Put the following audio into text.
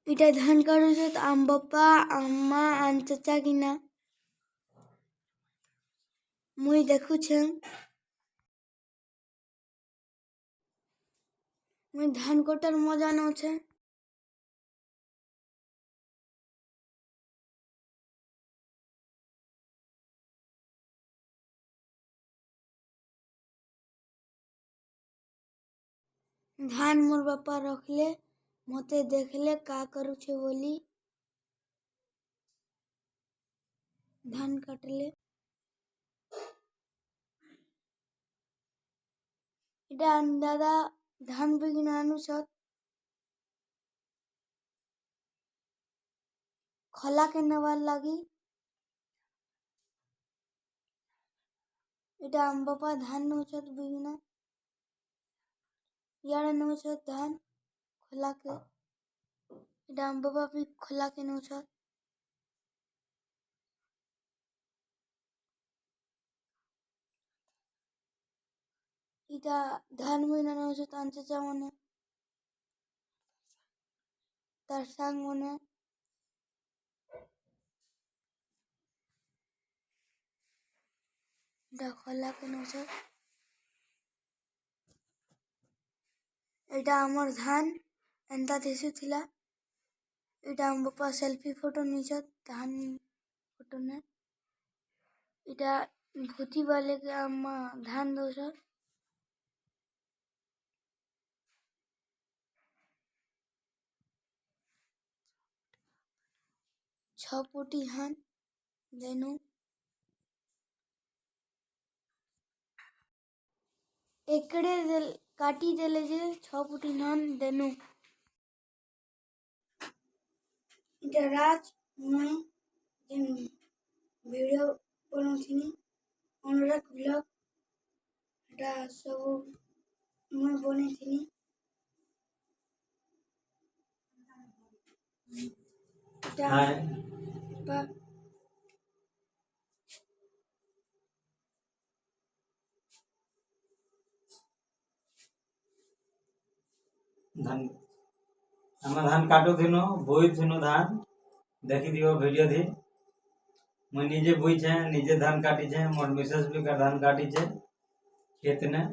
इटा धान काढूचे आम बाप्पा आम्मा आन चाचा किना मुई देखुछे मुई धान कटार मजा नौछे। धान मोर बापा रखले मते देखले का करुछे बोली धान काटले इटा दादा धान बिगिन आनुछत खला के नवार लागी इटा आम बापा धान नौछत बिगिना यार नौछत धान खला के इटा आम बापा भी खला के नौछत इटा धान बिगिना नौछत आन चाचा मने तार सांग मने इटा खला के नौछत इटा आमर धान एंता देशु थिला इटा आम बापा सेल्फी फोटो निछत धान फोटो ने इटा भूती वाले के अम्मा धान दोछत छपुटी धान देनु एकड़े काटी देले जे छपुटी धान देनु इटा रात मुई जेन वीडियो बनौथिनी अनुराग ब्लॉग इटा सब मुई बनेथिनी इटा बा धान आम धान काटू थिनो बोई थिनो धान देखी दियो वीडियो थी मुई निजे बोई छे निजे धान काटी छे मोर मिसेस भी का धान काटी छे खेत ने।